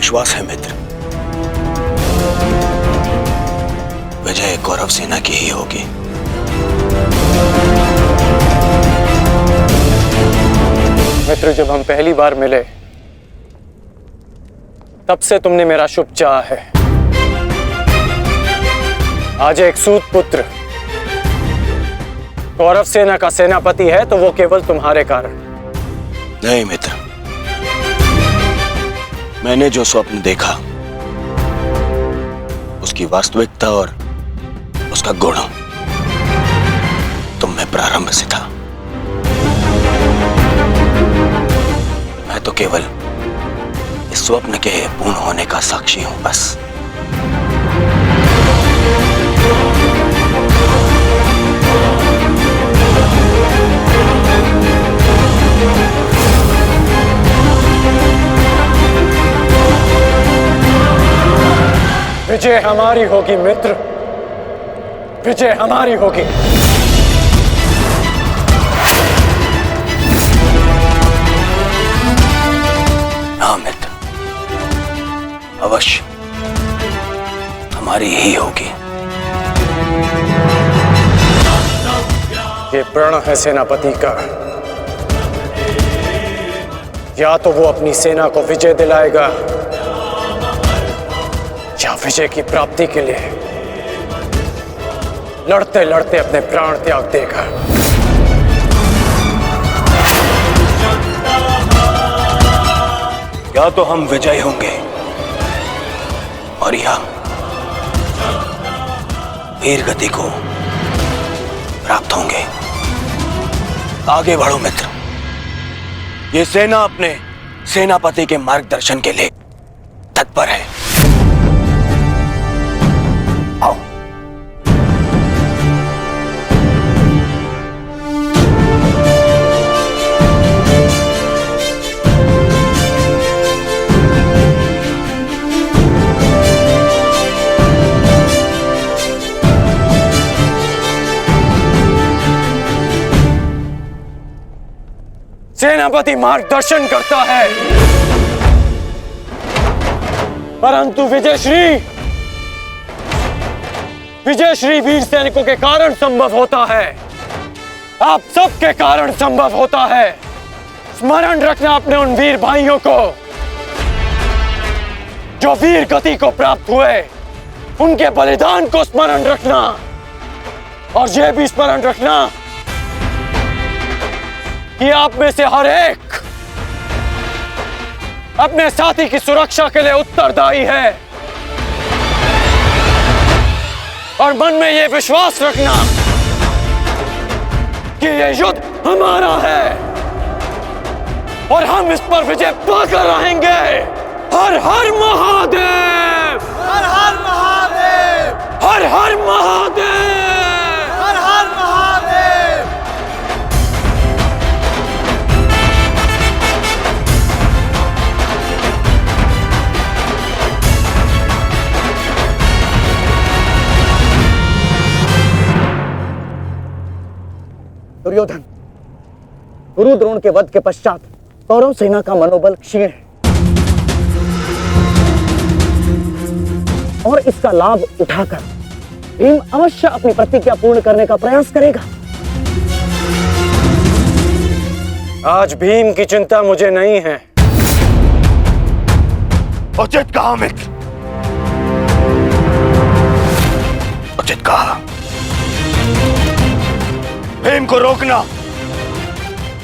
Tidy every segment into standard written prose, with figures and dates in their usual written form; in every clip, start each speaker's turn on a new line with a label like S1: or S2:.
S1: विश्वास है मित्र, विजय कौरव सेना की ही होगी।
S2: मित्र, जब हम पहली बार मिले तब से तुमने मेरा शुभ चाहा है। आज एक सूत पुत्र कौरव सेना का सेनापति है तो वो केवल तुम्हारे कारण।
S1: नहीं मित्र, मैंने जो स्वप्न देखा उसकी वास्तविकता और उसका गुण तुम में प्रारंभ से था। मैं तो केवल इस स्वप्न के पूर्ण होने का साक्षी हूं बस।
S2: विजय हमारी होगी मित्र, विजय हमारी होगी।
S1: हाँ मित्र, अवश्य हमारी ही होगी।
S2: ये प्रण है सेनापति का, या तो वो अपनी सेना को विजय दिलाएगा या विजय की प्राप्ति के लिए लड़ते लड़ते अपने प्राण त्याग देगा।
S1: या तो हम विजयी होंगे और या वीर गति को प्राप्त होंगे। आगे बढ़ो मित्र, ये सेना अपने सेनापति के मार्गदर्शन के लिए तत्पर है। आओ।
S2: सेनापति मार्गदर्शन करता है परंतु विजयश्री वीर सैनिकों के कारण संभव होता है। आप सबके कारण संभव होता है। स्मरण रखना अपने उन वीर भाइयों को जो वीर गति को प्राप्त हुए, उनके बलिदान को स्मरण रखना और यह भी स्मरण रखना कि आप में से हर एक अपने साथी की सुरक्षा के लिए उत्तरदायी है। और मन में यह विश्वास रखना कि यह युद्ध हमारा है और हम इस पर विजय पाकर रहेंगे। हर हर महादेव,
S3: हर हर महादेव,
S2: हर हर महादेव,
S3: हर हर महादेव।
S4: दुर्योधन, गुरु द्रोण के वध के पश्चात कौरव सेना का मनोबल क्षीण है और इसका लाभ उठाकर भीम अवश्य अपनी प्रतिज्ञा पूर्ण करने का प्रयास करेगा।
S2: आज भीम की चिंता मुझे नहीं है।
S1: उचित कहा मित्र, उचित कहा। भीम को रोकना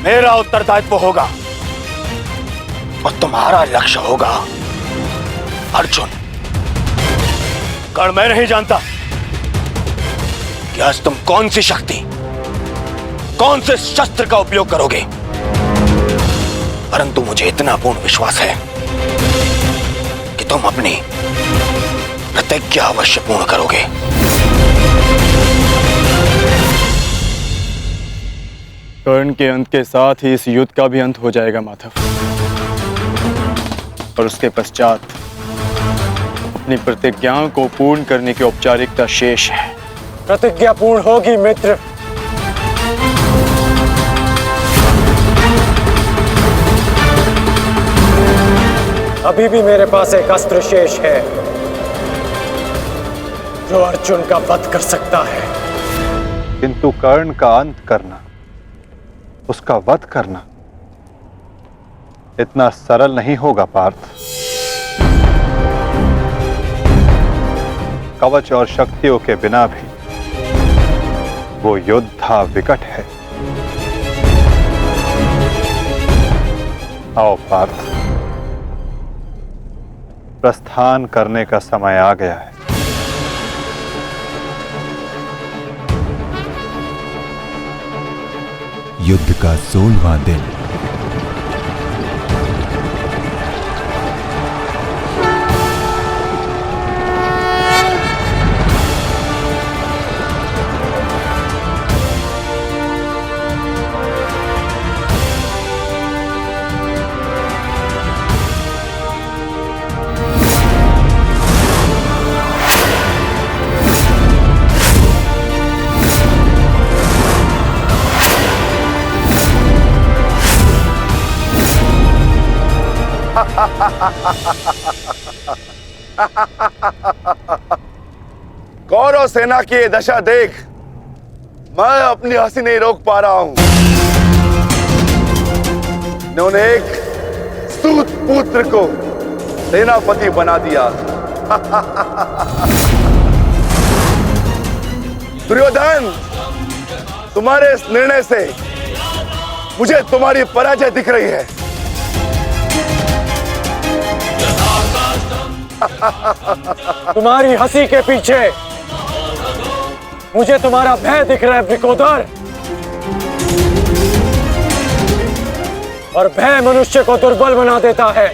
S1: मेरा उत्तरदायित्व होगा और तुम्हारा लक्ष्य होगा अर्जुन। कारण मैं नहीं जानता कि आज तुम कौन सी शक्ति, कौन से शस्त्र का उपयोग करोगे, परंतु मुझे इतना पूर्ण विश्वास है कि तुम अपनी प्रतिज्ञा अवश्य पूर्ण करोगे।
S2: कर्ण के अंत के साथ ही इस युद्ध का भी अंत हो जाएगा माधव, और उसके पश्चात अपनी प्रतिज्ञाओं को पूर्ण करने की औपचारिकता शेष है। प्रतिज्ञा पूर्ण होगी मित्र। अभी भी मेरे पास एक अस्त्र शेष है जो अर्जुन का वध कर सकता है।
S5: किंतु कर्ण का अंत करना, उसका वध करना इतना सरल नहीं होगा पार्थ। कवच और शक्तियों के बिना भी वो योद्धा विकट है। आओ पार्थ, प्रस्थान करने का समय आ गया है।
S6: युद्ध का 16वां दिन।
S1: कौरव सेना की ये दशा देख मैं अपनी हंसी नहीं रोक पा रहा हूं। इन्होंने एक सूत पुत्र को सेनापति बना दिया। दुर्योधन, तुम्हारे इस निर्णय से मुझे तुम्हारी पराजय दिख रही है।
S2: तुम्हारी हंसी के पीछे मुझे तुम्हारा भय दिख रहा है वृकोदर। और भय मनुष्य को दुर्बल बना देता है।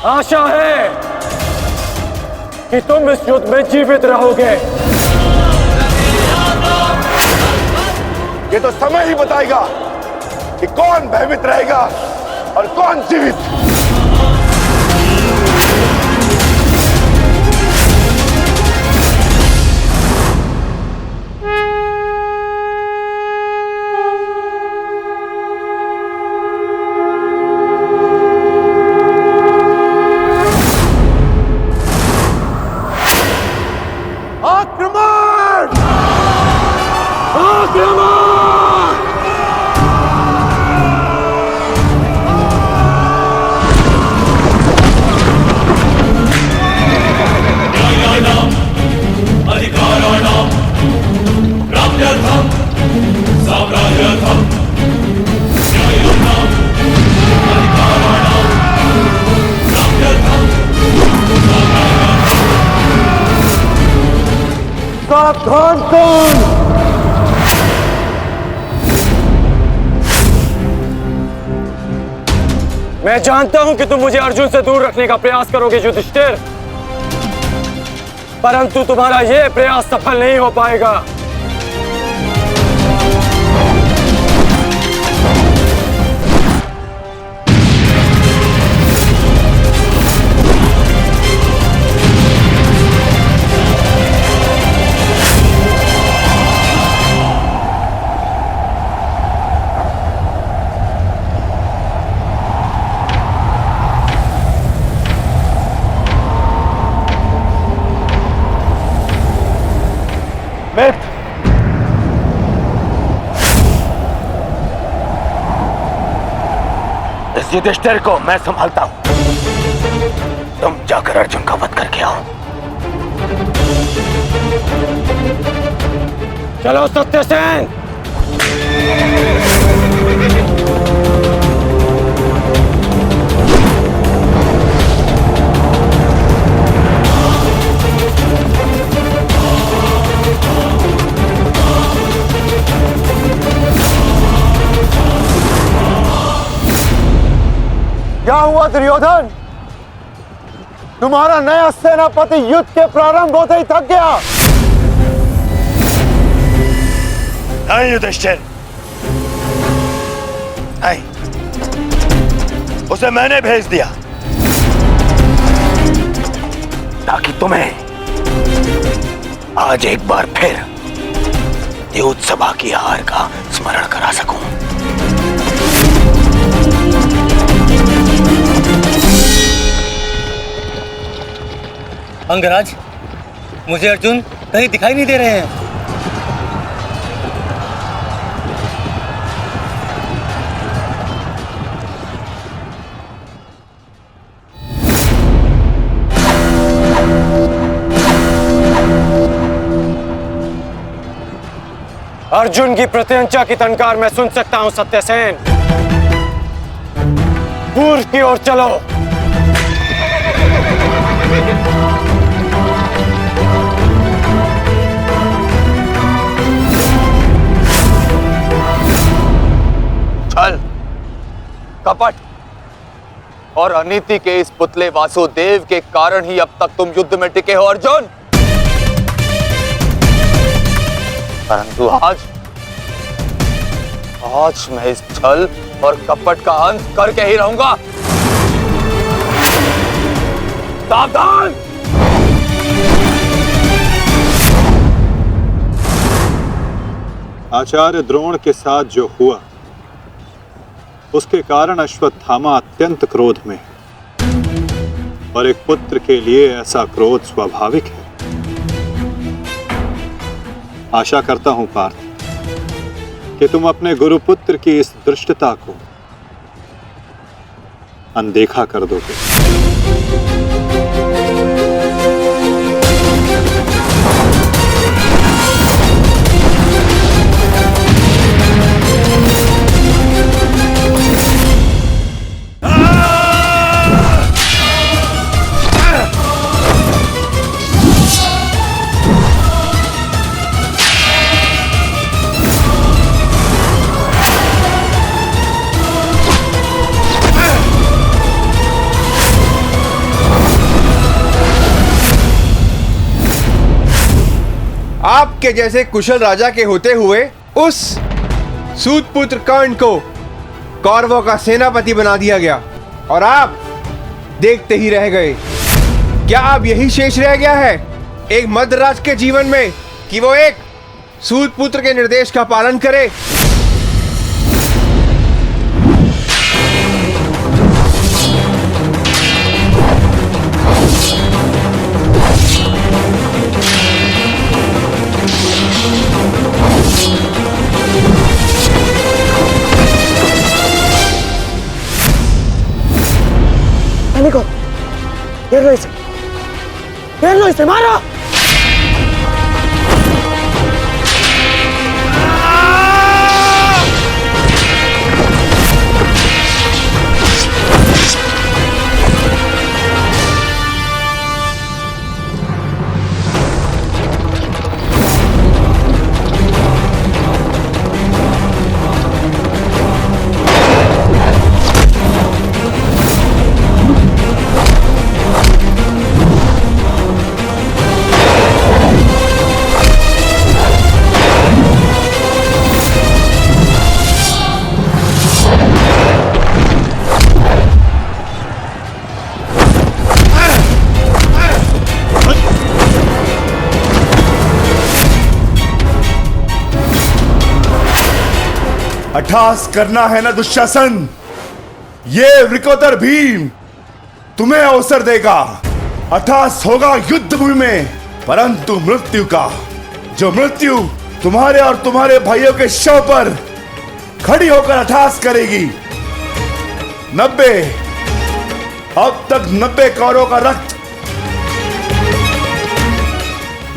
S2: आशा है कि तुम इस युद्ध में जीवित रहोगे।
S1: ये तो समय ही बताएगा कि कौन भयभीत रहेगा और कौन जीवित।
S2: सावधान कौन? मैं जानता हूं कि तुम मुझे अर्जुन से दूर रखने का प्रयास करोगे युधिष्ठिर, परंतु तुम्हारा यह प्रयास सफल नहीं हो पाएगा।
S1: इस युधिष्ठिर को मैं संभालता हूं। तुम जाकर अर्जुन का वध करके आओ।
S2: चलो सत्यसेन।
S3: क्या हुआ दुर्योधन? तुम्हारा नया सेनापति युद्ध के प्रारंभ होते ही थक गया।
S1: नहीं युधिष्ठिर, नहीं, उसे मैंने भेज दिया ताकि तुम्हें आज एक बार फिर युद्ध सभा की हार का स्मरण करा सकूं।
S7: अंगराज, मुझे अर्जुन कहीं दिखाई नहीं दे रहे हैं।
S2: अर्जुन की प्रत्यंचा की टंकार मैं सुन सकता हूं सत्यसेन। पूर्व की ओर चलो।
S8: छल, कपट और अनीति के इस पुतले वासुदेव के कारण ही अब तक तुम युद्ध में टिके हो अर्जुन। परंतु आज मैं इस छल और कपट का अंत करके ही रहूंगा। सावधान!
S5: आचार्य द्रोण के साथ जो हुआ उसके कारण अश्वत्थामा अत्यंत क्रोध में है और एक पुत्र के लिए ऐसा क्रोध स्वाभाविक है। आशा करता हूं पार्थ कि तुम अपने गुरुपुत्र की इस दुष्टता को अनदेखा कर दोगे।
S3: आपके जैसे कुशल राजा के होते हुए उस सूत पुत्र कर्ण को कौरवों का सेनापति बना दिया गया और आप देखते ही रह गए। क्या अब यही शेष रह गया है एक मध्यराज के जीवन में कि वो एक सूत पुत्र के निर्देश का पालन करे?
S4: को घेर लो इसे मारो।
S9: अट्ठास करना है ना दुशासन, ये वृकोदर भीम तुम्हें अवसर देगा। अट्ठास होगा युद्ध भूमि में, परंतु मृत्यु का, जो मृत्यु तुम्हारे और तुम्हारे भाइयों के शव पर खड़ी होकर अट्ठास करेगी। 90 अब तक 90 कौरवों का रक्त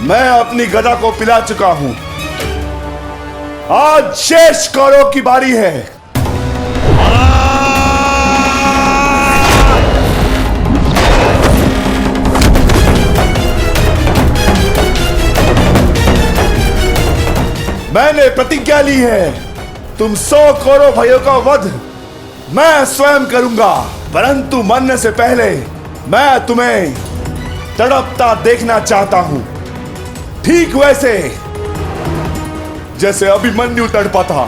S9: मैं अपनी गदा को पिला चुका हूं। आज शेष कौरवों की बारी है। मैंने प्रतिज्ञा ली है, तुम 100 कौरव भाइयों का वध मैं स्वयं करूंगा, परंतु मरने से पहले मैं तुम्हें तड़पता देखना चाहता हूं, ठीक वैसे जैसे अभिमन्यु तड़पा था,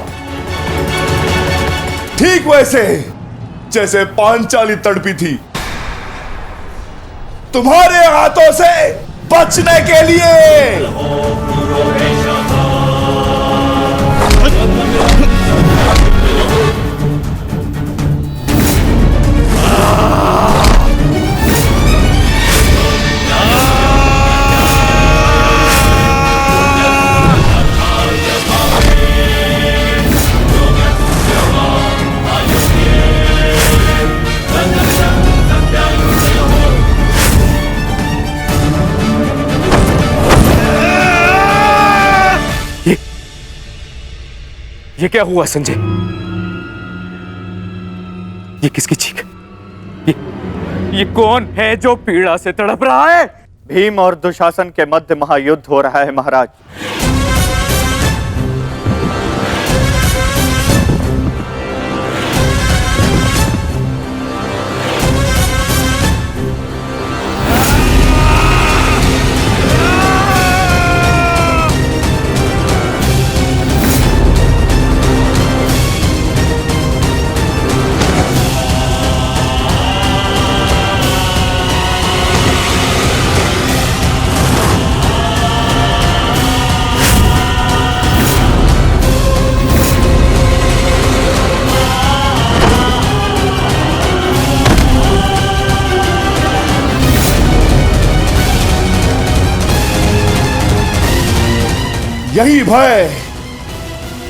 S9: ठीक वैसे जैसे पांचाली तड़पी थी, तुम्हारे हाथों से बचने के लिए।
S2: ये क्या हुआ संजय? ये किसकी चीख? ये कौन है जो पीड़ा से तड़प रहा है?
S8: भीम और दुशासन के मध्य महायुद्ध हो रहा है महाराज।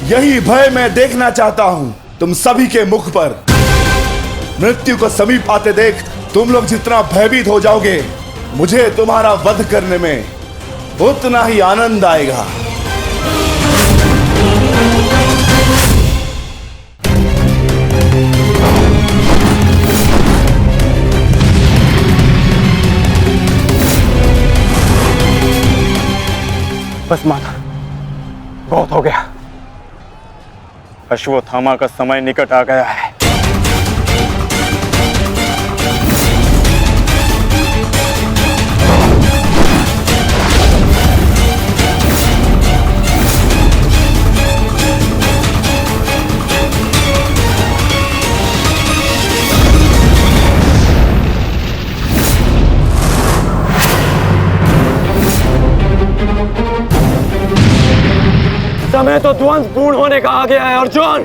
S9: यही भय मैं देखना चाहता हूं तुम सभी के मुख पर। मृत्यु को समीप आते देख तुम लोग जितना भयभीत हो जाओगे, मुझे तुम्हारा वध करने में उतना ही आनंद आएगा।
S2: बस माता, बहुत हो गया। अश्वत्थामा का समय निकट आ गया है। समय तो द्वंद्व पूर्ण होने का आ गया है अर्जुन।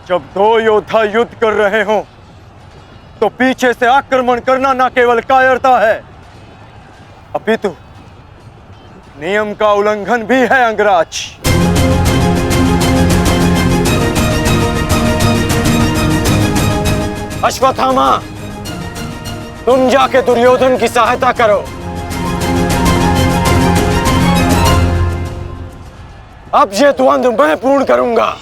S2: जब दो योद्धा युद्ध कर रहे हों तो पीछे से आक्रमण करना न केवल कायरता है, अपितु नियम का उल्लंघन भी है अंगराज। अश्वत्थामा, तुम जाके दुर्योधन की सहायता करो। अब ये द्वंद्व मैं पूर्ण करूंगा।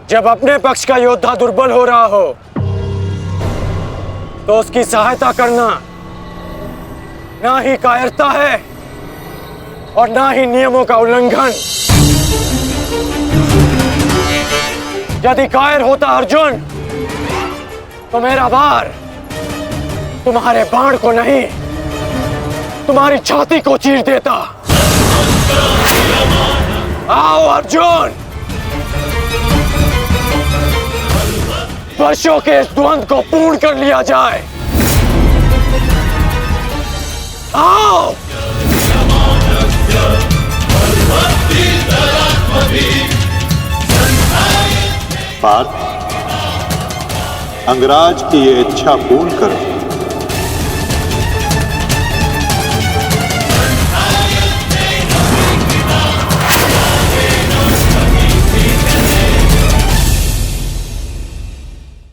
S2: जब अपने पक्ष का योद्धा दुर्बल हो रहा हो तो उसकी सहायता करना ना ही कायरता है और ना ही नियमों का उल्लंघन। यदि कायर होता अर्जुन तो मेरा वार तुम्हारे बाण को नहीं, तुम्हारी छाती को चीर देता। आओ अर्जुन, वर्षों के इस द्वंद्व को पूर्ण कर लिया जाए। आओ।
S5: पार्थ, अंगराज की ये इच्छा पूर्ण करो।